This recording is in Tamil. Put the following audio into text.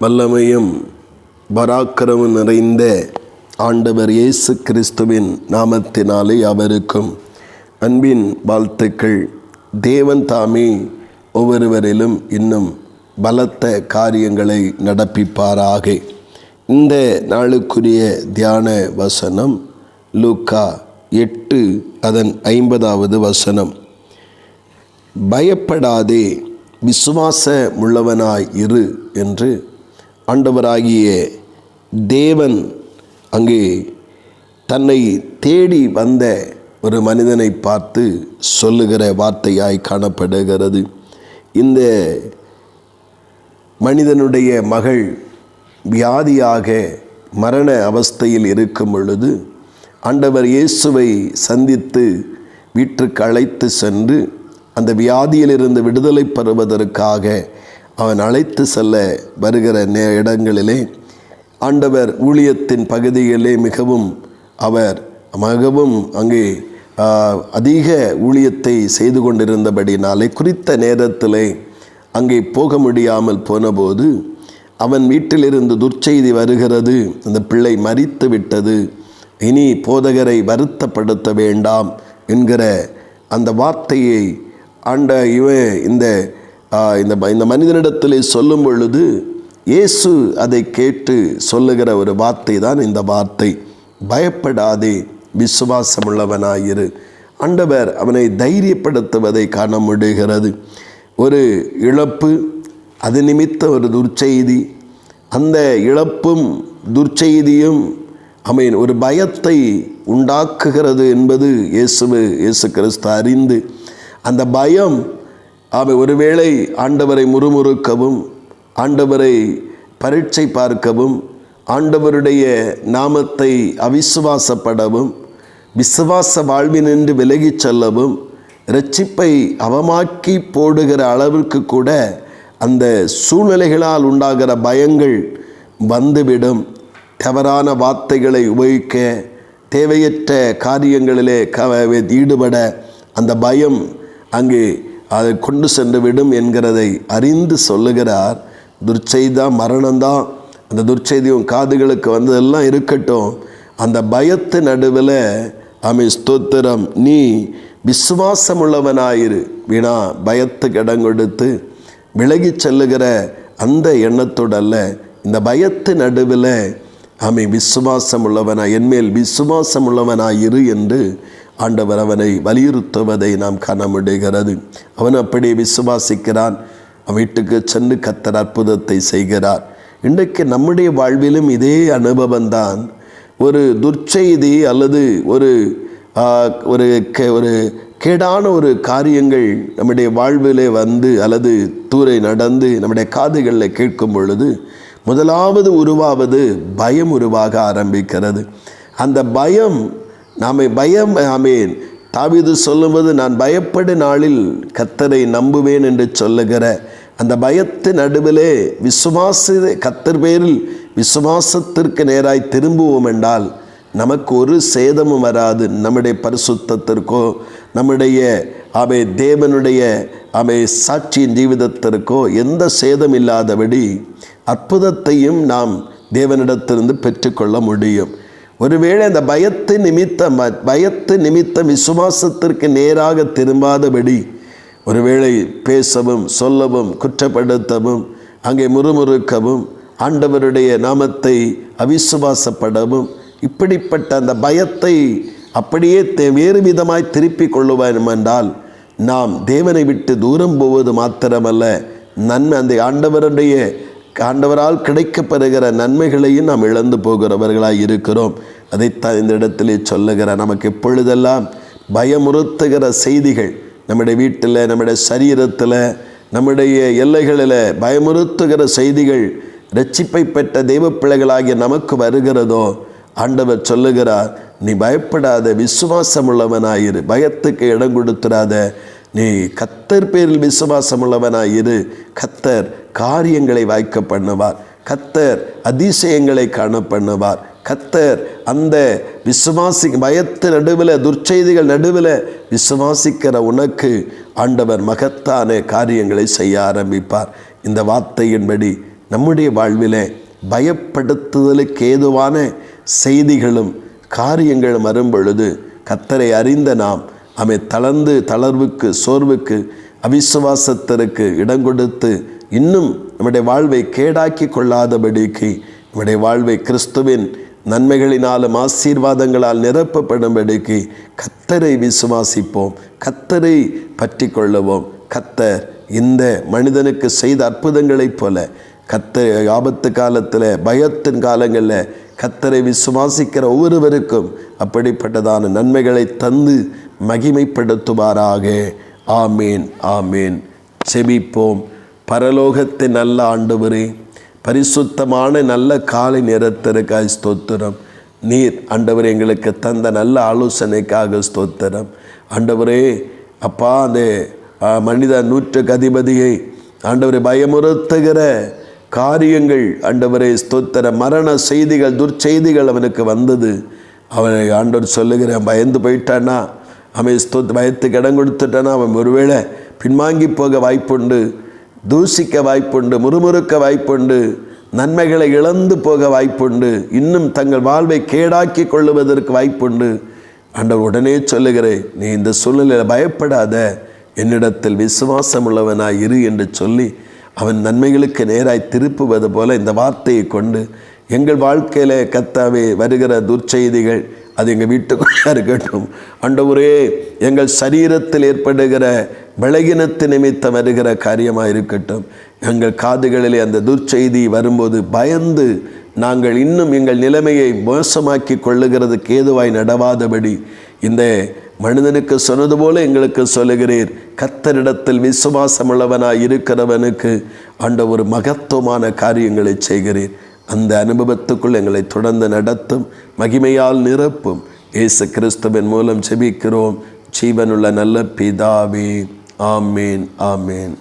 வல்லமையும் பராக்கிரமும் நிறைந்த ஆண்டவர் இயேசு கிறிஸ்துவின் நாமத்தினாலே அவருக்கும் அன்பின் வாழ்த்துக்கள். தேவன் தாமே ஒவ்வொருவரிலும் இன்னும் பலத்த காரியங்களை நடப்பிப்பாராக. இந்த நாளுக்குரிய தியான வசனம் லூக்கா 8 அதன் 50வது வசனம். பயப்படாதே, விசுவாசமுள்ளவனாய் இரு என்று ஆண்டவராகிய தேவன் அங்கே தன்னை தேடி வந்த ஒரு மனிதனை பார்த்து சொல்லுகிற வார்த்தையாய் காணப்படுகிறது. இந்த மனிதனுடைய மகள் வியாதியாக மரண அவஸ்தையில் இருக்கும் பொழுது ஆண்டவர் இயேசுவை சந்தித்து வீட்டுக்கு அழைத்து சென்று அந்த வியாதியிலிருந்து விடுதலை பெறுவதற்காக அவன் அழைத்து செல்ல வருகிற இடங்களிலே ஆண்டவர் ஊழியத்தின் பகுதிகளிலே மிகவும் அங்கே அதிக ஊழியத்தை செய்து கொண்டிருந்தபடினாலே குறித்த நேரத்திலே அங்கே போக முடியாமல் போனபோது அவன் வீட்டிலிருந்து துர்ச்செய்தி வருகிறது, அந்த பிள்ளை மரித்து விட்டது, இனி போதகரை வருத்தப்படுத்த வேண்டாம் என்கிற அந்த வார்த்தையை இந்த மனிதனிடத்திலே சொல்லும் பொழுது இயேசு அதை கேட்டு சொல்லுகிற ஒரு வார்த்தை தான் இந்த வார்த்தை, பயப்படாதே, விசுவாசமுள்ளவனாயிரு. ஆண்டவர் அவனை தைரியப்படுத்துவதை காண முடிகிறது. ஒரு இழப்பு, அது நிமித்த ஒரு துர்ச்செய்தி, அந்த இழப்பும் துர்ச்செய்தியும் ஒரு பயத்தை உண்டாக்குகிறது என்பது இயேசு கிறிஸ்து அறிந்து அந்த பயம் ஒருவேளை ஆண்டவரை முறுமுறுக்கவும், ஆண்டவரை பரீட்சை பார்க்கவும், ஆண்டவருடைய நாமத்தை அவிசுவாசப்படவும், விசுவாச வாழ்வினின்று விலகிச் செல்லவும், இரட்சிப்பை அவமாக்கி போடுகிற அளவிற்கு கூட அந்த சூழ்நிலைகளால் உண்டாகிற பயங்கள் வந்துவிடும். தவறான வார்த்தைகளை உபயோகிக்க, தேவையற்ற காரியங்களிலே ஈடுபட அந்த பயம் அங்கே அதை கொண்டு சென்று விடும் என்கிறதை அறிந்து சொல்லுகிறார். துர்ச்செய்தான், மரணம்தான், அந்த துர்ச்செய்தியும் காதுகளுக்கு வந்ததெல்லாம் இருக்கட்டும், அந்த பயத்து நடுவில் ஸ்தோத்திரம், நீ விசுவாசமுள்ளவனாயிரு. வீணா பயத்துக்கு இடம் கொடுத்து விலகி செல்லுகிற அந்த எண்ணத்தோடல்ல, இந்த பயத்து நடுவில் விசுவாசமுள்ளவனாய், என்மேல் விசுவாசமுள்ளவனாயிரு என்று ஆண்டவர் அவனை வலியுறுத்துவதை நாம் காண முடிகிறது. அவன் அப்படி விசுவாசிக்கிறான். வீட்டுக்கு சென்று கர்த்தர் அற்புதத்தை செய்கிறார். இன்றைக்கு நம்முடைய வாழ்விலும் இதே அனுபவம்தான். ஒரு துர்ச்செய்தி அல்லது ஒரு கேடான ஒரு காரியங்கள் நம்முடைய வாழ்விலே வந்து அல்லது தூரை நடந்து நம்முடைய காதுகளில் கேட்கும் பொழுது முதலாவது உருவாவது பயம் உருவாக ஆரம்பிக்கிறது. அந்த பயம் தாவீது சொல்லுவது, நான் பயப்படும் நாளில் கர்த்தரை நம்புவேன் என்று சொல்லுகிற அந்த பயத்தின் நடுவிலே கர்த்தர் பேரில் விசுவாசத்திற்கு நேராய் திரும்புவோம் என்றால் நமக்கு ஒரு சேதமும் வராது. நம்முடைய பரிசுத்தத்திற்கோ, நம்முடைய தேவனுடைய சாட்சியின் ஜீவிதத்திற்கோ எந்த சேதம் இல்லாதபடி அற்புதத்தையும் நாம் தேவனிடத்திலிருந்து பெற்றுக்கொள்ள முடியும். ஒருவேளை அந்த பயத்து நிமித்தம் விசுவாசத்திற்கு நேராக திரும்பாதபடி ஒருவேளை பேசவும், சொல்லவும், குற்றப்படுத்தவும், அங்கே முறுமுறுக்கவும், ஆண்டவருடைய நாமத்தை அவிசுவாசப்படவும், இப்படிப்பட்ட அந்த பயத்தை அப்படியே வேறு விதமாய் திருப்பி கொள்ளுவோம் என்றால் நாம் தேவனை விட்டு தூரம் போவது மாத்திரமல்ல, அந்த ஆண்டவரால் கிடைக்கப்பெறுகிற நன்மைகளையும் நாம் இழந்து போகிறவர்களாய் இருக்கிறோம். அதைத்தான் இந்த இடத்திலே சொல்லுகிற, நமக்கு எப்பொழுதெல்லாம் பயமுறுத்துகிற செய்திகள் நம்முடைய வீட்டில், நம்முடைய சரீரத்தில், நம்முடைய எல்லைகளில் பயமுறுத்துகிற செய்திகள் இரட்சிப்பை பெற்ற தெய்வ பிள்ளைகளாகிய நமக்கு வருகிறதோ, ஆண்டவர் சொல்லுகிறார், நீ பயப்படாத, விசுவாசமுள்ளவனாயிரு, பயத்துக்கு இடம் கொடுத்துடாத, நீ கர்த்தர் பேரில் விசுவாசமுள்ளவனாயிரு. கர்த்தர் காரியங்களை வாய்க்க பண்ணுவார், கர்த்தர் அதிசயங்களை காண பண்ணுவார். கர்த்தர் அந்த பயத்து நடுவில், துர்ச்செய்திகள் நடுவில் விசுவாசிக்கிற உனக்கு ஆண்டவர் மகத்தான காரியங்களை செய்ய ஆரம்பிப்பார். இந்த வார்த்தையின்படி நம்முடைய வாழ்விலே பயப்படுத்துதலுக்கு ஏதுவான செய்திகளும் காரியங்களும் வரும் பொழுது கர்த்தரை அறிந்த நாம் தளர்ந்து தளர்வுக்கு, சோர்வுக்கு, அவிசுவாசத்திற்கு இடம் கொடுத்து இன்னும் நம்முடைய வாழ்வை கேடாக்கி கொள்ளாதபடிக்கு நம்முடைய வாழ்வை கிறிஸ்துவின் நன்மைகளினாலும் ஆசீர்வாதங்களால் நிரப்பப்படும்படிக்கு கர்த்தரை விசுவாசிப்போம், கர்த்தரை பற்றி கொள்ளுவோம். கர்த்தர் இந்த மனிதனுக்கு செய்த அற்புதங்களைப் போல கர்த்தர் ஆபத்து காலத்தில், பயத்தின் காலங்களில் கர்த்தரை விசுவாசிக்கிற ஒவ்வொருவருக்கும் அப்படிப்பட்டதான நன்மைகளை தந்து மகிமைப்படுத்துவாராக. ஆமீன், ஆமீன். செபிப்போம். பரலோகத்தின் நல்ல ஆண்டவரே, பரிசுத்தமான நல்ல காலை நேரத்திற்காய் ஸ்தோத்திரம். நீர் ஆண்டவரே எங்களுக்கு தந்த நல்ல ஆலோசனைக்காக ஸ்தோத்திரம். ஆண்டவரே அப்பா, அந்த மனித 100க்கு அதிபதியை ஆண்டவரே பயமுறுத்துகிற காரியங்கள் ஆண்டவரே ஸ்தோத்திர மரண செய்திகள், துர்ச்செய்திகள் அவனுக்கு வந்தது. அவனை ஆண்டவர் சொல்லுகிறேன், பயந்து போயிட்டானா, அவன் பயத்துக்கு இடம் கொடுத்துட்டானா, அவன் ஒருவேளை பின்வாங்கி போக வாய்ப்புண்டு, தூசிக்க வாய்ப்புண்டு, முறுமுறுக்க வாய்ப்புண்டு, நன்மைகளை இழந்து போக வாய்ப்புண்டு, இன்னும் தங்கள் வாழ்வை கேடாக்கி கொள்ளுவதற்கு வாய்ப்புண்டு. ஆண்டவர் உடனே சொல்லுகிறேன், நீ இந்த சூழ்நிலையில் பயப்படாத, என்னிடத்தில் விசுவாசம் உள்ளவனாய் இரு என்று சொல்லி அவன் நன்மைகளுக்கு நேராய் திருப்புவது போல இந்த வார்த்தையை கொண்டு எங்கள் வாழ்க்கையில் கர்த்தாவே வருகிற துர்ச்செய்திகள் அது எங்கள் வீட்டுக்குள்ளே இருக்கட்டும். ஆண்டவரே, எங்கள் சரீரத்தில் ஏற்படுகிற பலகீனத்து நிமித்தம் வருகிற காரியமாக இருக்கட்டும். எங்கள் காதுகளிலே அந்த துர்ச்செய்தி வரும்போது பயந்து நாங்கள் இன்னும் எங்கள் நிலைமையை மோசமாக்கி கொள்ளுகிறதுக்கு ஏதுவாய் நடவாதபடி இந்த மனிதனுக்கு சொன்னது போல எங்களுக்கு சொல்லுகிறீர். கர்த்தரிடத்தில் விசுவாசமுள்ளவனாய் இருக்கிறவனுக்கு ஆண்டவர் மகத்துவமான காரியங்களை செய்கிறீர். அந்த அனுபவத்துக்குள் எங்களை தொடர்ந்து நடத்தும், மகிமையால் நிரப்பும். இயேசு கிறிஸ்துவின் மூலம் ஜெபிக்கிறோம் ஜீவனுள்ள நல்ல பிதாவே. ஆமேன், ஆமேன்.